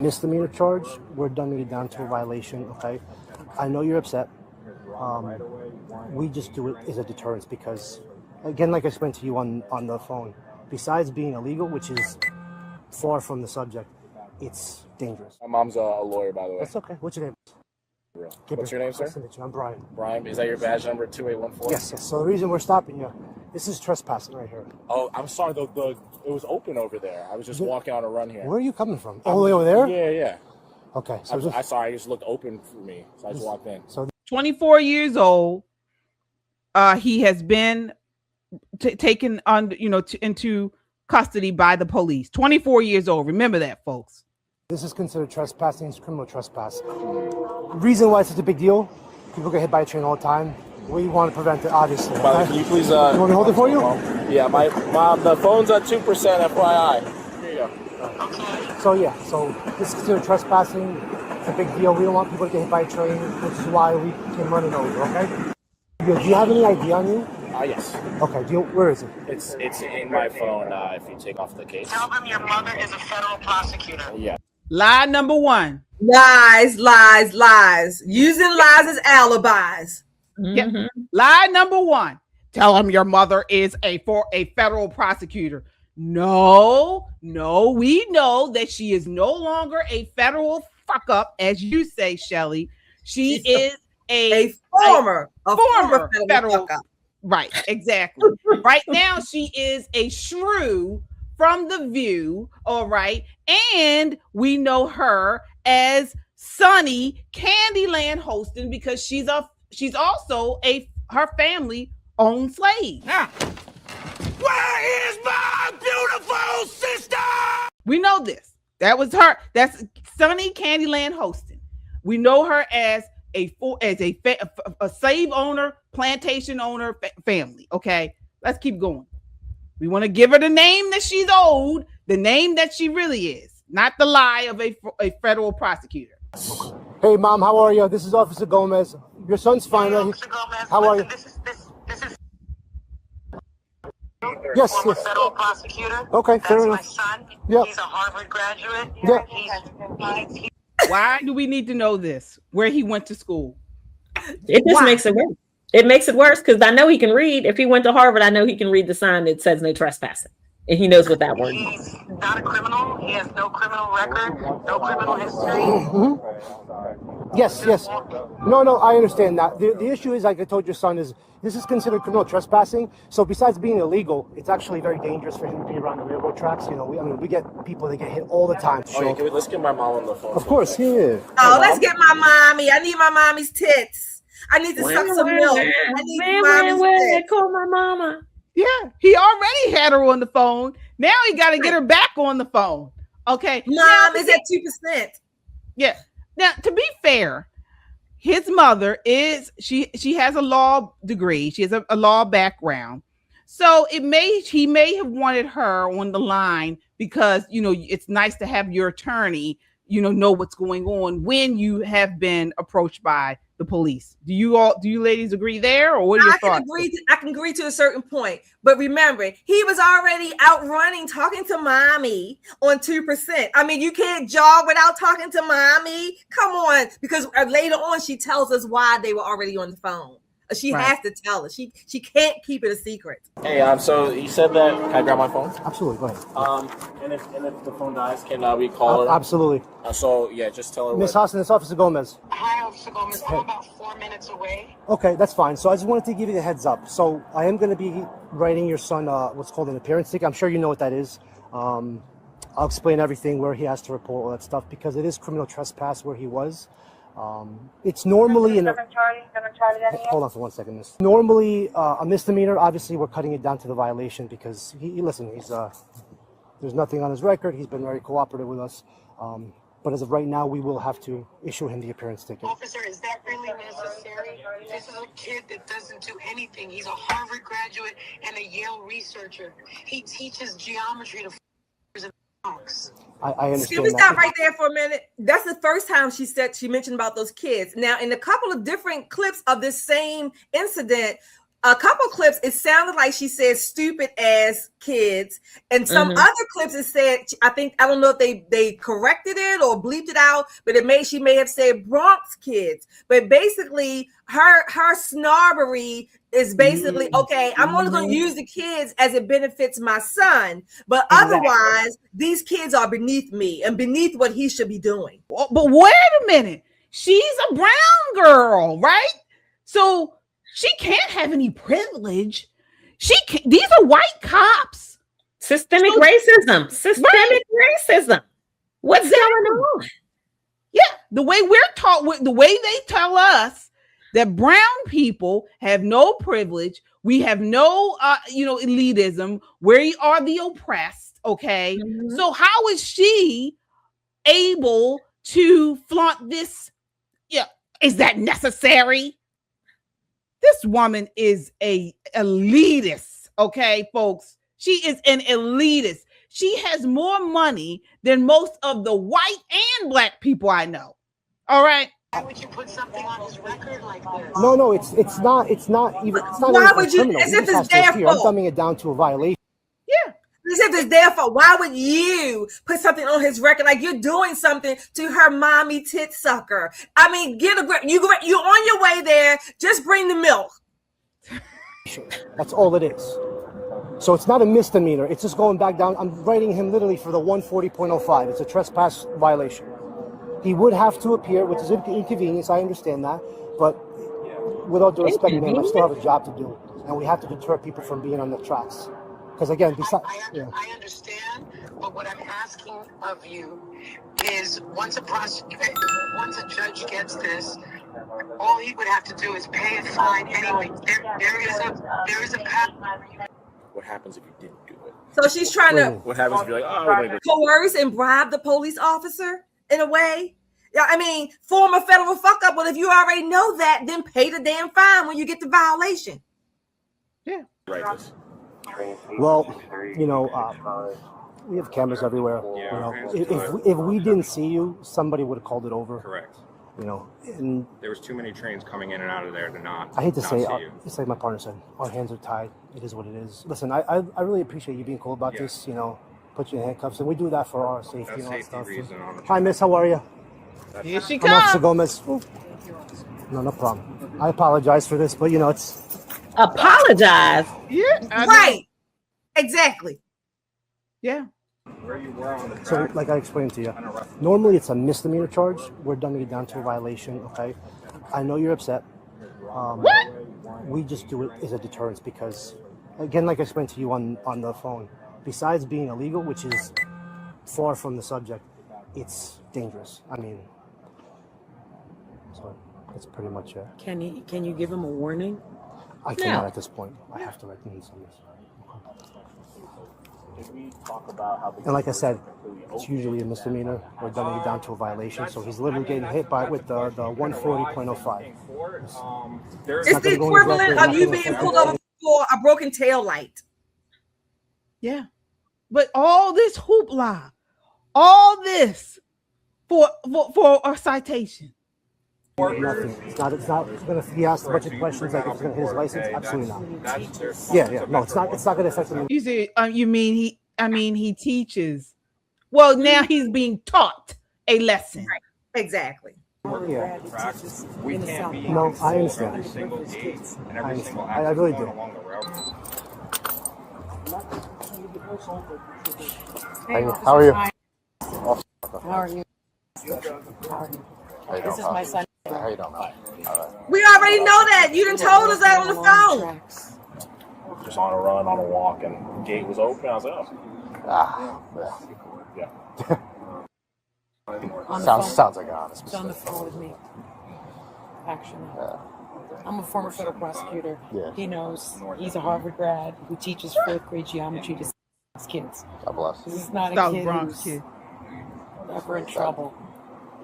Misdemeanor charge, we're dumbing it down to a violation, okay? I know you're upset. We just do it as a deterrence because, again, like I explained to you on the phone, besides being illegal, which is far from the subject, it's dangerous. My mom's a lawyer, by the way. That's okay. What's your name? What's your name, sir? I'm Brian. Brian, is that your badge number 2814? Yes. So the reason we're stopping you, this is trespassing right here. Oh, I'm sorry. It was open over there. I was just walking on a run here. Where are you coming from? All the way over there? Yeah. Okay. So I'm sorry. I just looked open for me, so I just walked in. So 24 years old. He has been taken on, into custody by the police. 24 years old. Remember that, folks. This is considered trespassing. It's criminal trespass. Reason why it's such a big deal, people get hit by a train all the time. We want to prevent it, obviously. Okay? Can you please... you want me to hold it for you? Yeah, my mom, the phone's at 2%, FYI. Here you go. So this is considered trespassing. It's a big deal. We don't want people to get hit by a train, which is why we came running over, okay? Do you have any ID on you? Yes. Okay, where is it? It's in my phone if you take off the case. Tell them your mother is a federal prosecutor. Yeah. Lie number one. Lies. Using lies as alibis. Mm-hmm. Yeah. Lie number one. Tell him your mother is a federal prosecutor. No, we know that she is no longer a federal fuck up, as you say, Shelly. She is a former federal fuck up. Right, exactly. Right now, she is a shrew from The View, all right? And we know her as Sunny Candyland Hostin because she's also her family owned slave. Now, where is my beautiful sister? We know this. That was her. That's Sunny Candyland Hostin. We know her as a slave owner, plantation owner family. Okay, let's keep going. We want to give her the name that she's owed, the name that she really is, not the lie of a federal prosecutor. Hey, Mom, how are you? This is Officer Gomez. Your son's fine, right? Officer Gomez, how are you? This is Yes. federal prosecutor. Okay, fair enough. That's my son. Yep. He's a Harvard graduate. Yeah. Why do we need to know this? Where he went to school? It just makes it worse. It makes it worse because I know he can read. If he went to Harvard, I know he can read the sign that says no trespassing. And he knows what that word means. He's not a criminal. He has no criminal record, no criminal history. Mm-hmm. Yes. No, I understand that. The issue is, like I told your son, is this is considered criminal trespassing. So besides being illegal, it's actually very dangerous for him to be around the railroad tracks. We get people that get hit all the time. Oh, yeah, let's get my mom on the phone. Of course, yeah. Oh, let's get my mommy. I need my mommy's tits. I need to suck some milk. I need mommy's tits. Call my mama. Yeah, he already had her on the phone. Now he got to get her back on the phone. Okay. Mom is at 2%. Yeah. Now, to be fair, his mother she has a law degree. She has a law background. So he may have wanted her on the line because, it's nice to have your attorney, know what's going on when you have been approached by the police. Do you ladies agree there, or what are your thoughts? I can agree to a certain point, but remember, he was already out running, talking to mommy on 2%. I mean, you can't jog without talking to mommy. Come on, because later on she tells us why they were already on the phone. She has to tell us. She can't keep it a secret. Hey, so you said that. Can I grab my phone? Absolutely, go ahead. And if the phone dies, can we call her? Absolutely. So yeah, just tell her. Miss Hostin, it's Officer Gomez. Hi, Officer Gomez. I'm about 4 minutes away. Okay, that's fine. So I just wanted to give you the heads up. So I am going to be writing your son what's called an appearance ticket. I'm sure you know what that is. I'll explain everything where he has to report all that stuff because it is criminal trespass where he was. It's normally hold on for 1 second, miss. Normally a misdemeanor. Obviously, we're cutting it down to the violation because he's there's nothing on his record. He's been very cooperative with us. But as of right now, we will have to issue him the appearance ticket. Officer, is that really necessary? This is a kid that doesn't do anything. He's a Harvard graduate and a Yale researcher. He teaches geometry to I understand. Can we stop right there for a minute? That's the first time she mentioned about those kids. Now, in a couple of different clips of this same incident, a couple clips, it sounded like she said stupid ass kids, and some other clips it said, I don't know if they corrected it or bleeped it out, but she may have said Bronx kids. But basically her snobbery is basically, okay, I'm only going to use the kids as it benefits my son, but otherwise these kids are beneath me and beneath what he should be doing. But wait a minute, she's a brown girl, right? So she can't have any privilege. These are white cops. Systemic racism. Systemic racism. What's going on? Yeah, the way we're taught, the way they tell us that brown people have no privilege, we have no, elitism. We are the oppressed. Okay, so how is she able to flaunt this? Yeah, is that necessary? This woman is a elitist, okay, folks? She is an elitist. She has more money than most of the white and black people I know. All right? Why would you put something on his record like this? No, it's not even. It's not. Why would you? Criminal. As if it's their fault. I'm dumbing it down to a violation. Yeah. As if it's their fault. Why would you put something on his record like you're doing something to her mommy tit sucker? I mean, get a grip. You're on your way there. Just bring the milk. That's all it is. So it's not a misdemeanor. It's just going back down. I'm writing him literally for the 140.05. It's a trespass violation. He would have to appear, which is inconvenience. I understand that. But with all due respect, man, I still have a job to do. And we have to deter people from being on the tracks. Because again, besides, I understand, but what I'm asking of you is once a judge gets this, all he would have to do is pay a fine anyway. There is a path. What happens if you didn't do it? So she's trying to What happens if you're like, coerce and bribe the police officer in a way? Yeah, I mean, form a federal fuck up. Well, if you already know that, then pay the damn fine when you get the violation. Yeah. Right. This. well, we have cameras everywhere. If we didn't see you, somebody would have called it over. Correct. And there was too many trains coming in and out of there to not. I hate to not say, see you. it's like my partner said, our hands are tied. It is what it is. Listen, I really appreciate you being cool about this. Put you in handcuffs, and we do that for our safety That's and all that safety stuff. reason on the Hi, Miss. How are you? Here she I'm Officer comes. Gomez. Ooh. No problem. I apologize for this, but it's Apologize. Yeah. Right. Exactly. Yeah. so. Like I explained to you, normally it's a misdemeanor charge. We're dumbing it down to a violation. Okay. I know you're upset. We just do it as a deterrence because, again, like I explained to you on the phone, besides being illegal, which is far from the subject, it's dangerous. I mean, so that's pretty much it. Can you give him a warning? I cannot at this point. I have to write the news on this. And like I said, it's usually a misdemeanor. We're dumbing it down to a violation, so he's literally getting hit with the 140.05. It's the equivalent of you being pulled over for a broken tail light. Yeah. But all this hoopla, all this for a citation. Nothing. It's not going to. He asked a bunch of questions like if it's going to hit his license. Absolutely not. Yeah. No, it's not. It's not going to affect him. You see, you mean he teaches. Well, now he's being taught a lesson. Right. Exactly. Yeah. We can't be No, I understand. every single gate and every I single understand. I really access do. along the route. How are you? How are you? This is my son. How you doing? We already know that. You done told us that on the phone. Just on a run, on a walk, and the gate was open. I was like, oh. Yeah. Sounds like an honest He's on the mistake. phone with me. Actually, I'm a former federal prosecutor. Yeah. He knows he's a Harvard grad who teaches 4th grade geometry to kids. God bless. This is not a South kid Bronx who's kid. ever in trouble.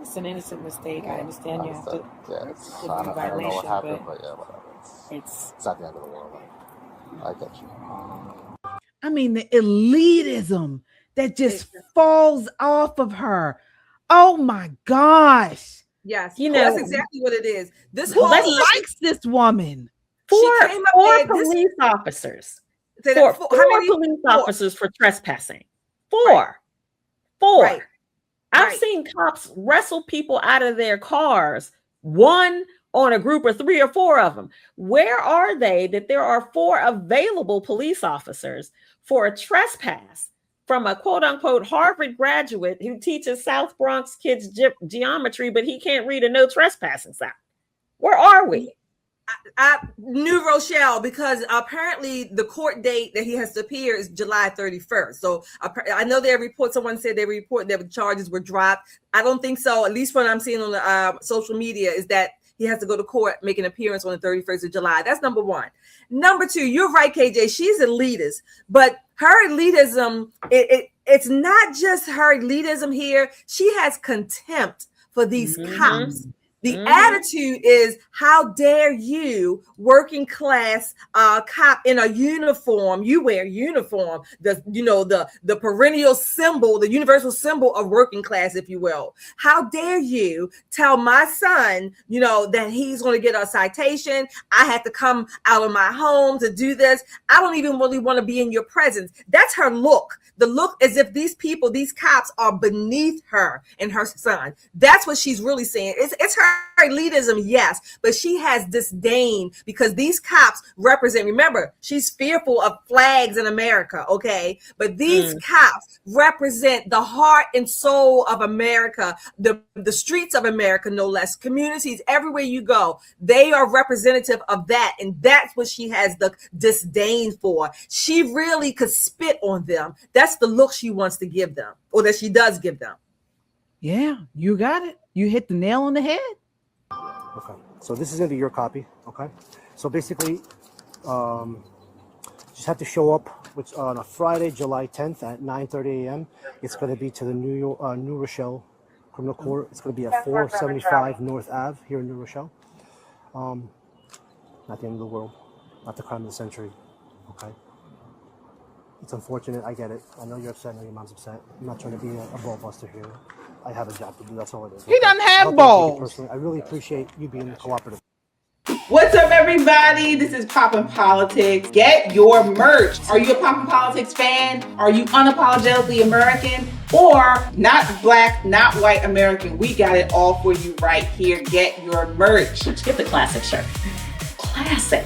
It's an innocent mistake. I understand you have to. Yeah, to do I don't know what violation, happened, but but yeah, whatever. it's It's not the end of the world. I get you. I mean, the elitism that just falls off of her. Oh my gosh. Yes. You know- That's exactly what it is. This Who whole likes this woman? Four came up there, police officers. Say Four that- how many? police Four. officers for trespassing. Four. Right. I've Right. seen cops wrestle people out of their cars, one on a group of 3 or 4 of them. Where are they that there are 4 available police officers for a trespass from a quote unquote Harvard graduate who teaches South Bronx kids geometry, but he can't read a no trespassing sign? Where are we? I knew Rochelle because apparently the court date that he has to appear is July 31st. So I know they report, someone said they report that the charges were dropped. I don't think so. At least what I'm seeing on the social media is that he has to go to court, make an appearance on the 31st of July. That's number one. Number two, you're right, KJ. She's elitist, but her elitism, it's not just her elitism here. She has contempt for these cops. The attitude is, how dare you, working class cop in a uniform? You wear uniform, the perennial symbol, the universal symbol of working class, if you will. How dare you tell my son, that he's going to get a citation? I had to come out of my home to do this. I don't even really want to be in your presence. That's her look. The look as if these people, these cops, are beneath her and her son. That's what she's really saying. It's her elitism, yes, but she has disdain because these cops represent, remember, she's fearful of flags in America, okay? But these cops represent the heart and soul of America, the streets of America, no less, communities, everywhere you go. They are representative of that, and that's what she has the disdain for. She really could spit on them. That's the look she wants to give them, or that she does give them. Yeah, you got it. You hit the nail on the head. Okay, so this is gonna be your copy. Okay, so basically, just have to show up, which on a Friday, July 10th at 9:30 a.m. It's gonna be to the New Rochelle Criminal Court. It's gonna be at 475 North Ave here in New Rochelle. Not the end of the world, not the crime of the century. Okay. It's unfortunate. I get it. I know you're upset. I know your mom's upset. I'm not trying to be a ball buster here. I have a job to do. That's all it is. He doesn't have balls. I really appreciate you being cooperative. What's up, everybody? This is Poppin' Politics. Get your merch. Are you a Poppin' Politics fan? Are you unapologetically American? Or not black, not white American? We got it all for you right here. Get your merch. Get the classic shirt. Classic.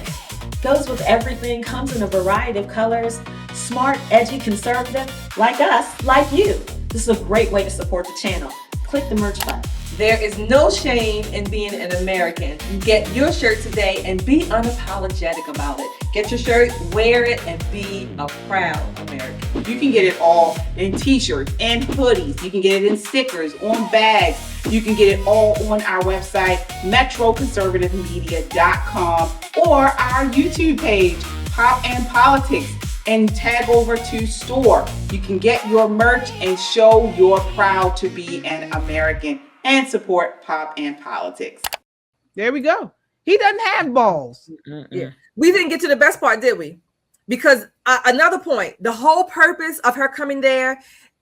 Goes with everything, comes in a variety of colors. Smart, edgy, conservative, like us, like you. This is a great way to support the channel. Click the merch button. There is no shame in being an American. Get your shirt today and be unapologetic about it. Get your shirt, wear it, and be a proud American. You can get it all in t-shirts and hoodies. You can get it in stickers, on bags. You can get it all on our website, metroconservativemedia.com, or our YouTube page, Pop and Politics, and tag over to store. You can get your merch and show you're proud to be an American and support Pop and Politics. There we go. He doesn't have balls. Yeah. We didn't get to the best part, did we? Because another point, the whole purpose of her coming there,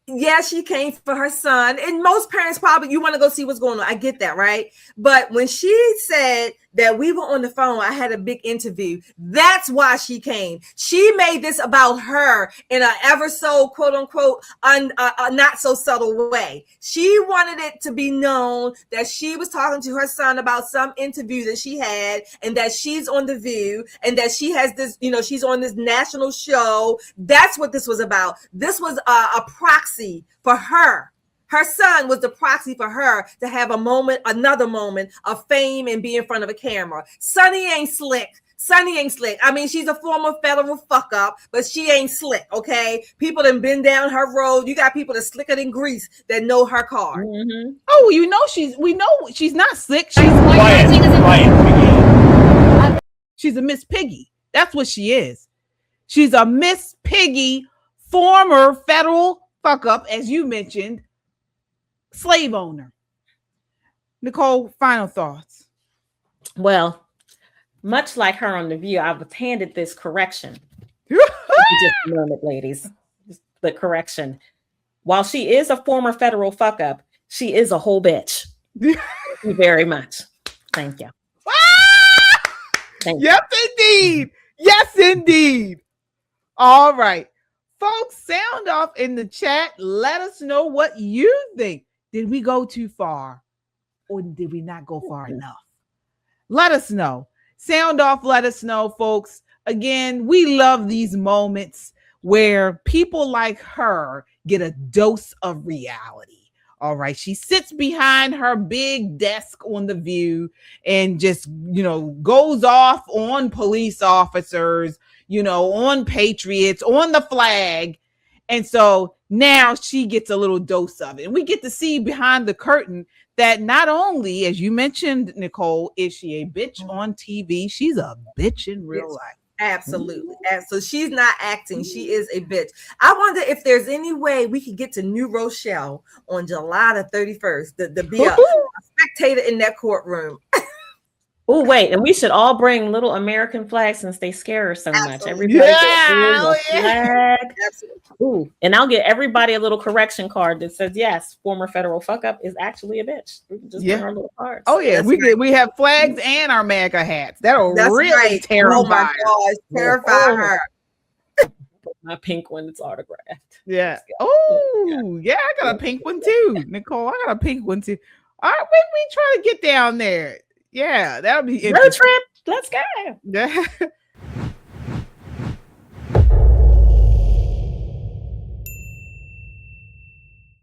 yeah, she came for her son. And most parents probably, you want to go see what's going on. I get that, right? But when she said that we were on the phone, I had a big interview. That's why she came. She made this about her in an ever so quote unquote not so subtle way. She wanted it to be known that she was talking to her son about some interview that she had, and that she's on The View, and that she has this, she's on this national show. That's what this was about. This was a proxy for her. Her son was the proxy for her to have another moment of fame and be in front of a camera. Sunny ain't slick. I mean, she's a former federal fuck up, but she ain't slick, okay? People done been down her road. You got people that's slicker than grease that know her car. Mm-hmm. Oh, we know she's not slick. She's she's a Miss Piggy. That's what she is. She's a Miss Piggy, former federal fuck up, as you mentioned, slave owner. Nicole, final thoughts. Well, much like her on The View, I was handed this correction. Just a moment, ladies. The correction. While she is a former federal fuck up, she is a whole bitch. Thank you very much. Thank you. Yes, indeed. Yes, indeed. All right. Folks, sound off in the chat. Let us know what you think. Did we go too far? Or did we not go far enough? Let us know. Sound off, let us know, folks. Again, we love these moments where people like her get a dose of reality. All right. She sits behind her big desk on The View and just, goes off on police officers, on patriots, on the flag. And so now she gets a little dose of it. And we get to see behind the curtain that not only, as you mentioned, Nicole, is she a bitch on TV, she's a bitch in real life. Absolutely. So she's not acting. She is a bitch. I wonder if there's any way we could get to New Rochelle on July the 31st to be a spectator in that courtroom. Oh, wait. And we should all bring little American flags since they scare her so much. Everybody flag. Ooh. And I'll get everybody a little correction card that says, yes, former federal fuck up is actually a bitch. We can just bring our little cards. Oh, yeah. We have flags and our MAGA hats. That'll really terrify Oh, my gosh. Terrify her. My pink one that's autographed. Yeah. Oh, yeah. I got a pink one too, Nicole. I got a pink one too. All right. We try to get down there. Yeah, that'll be road trip. Let's go. Yeah.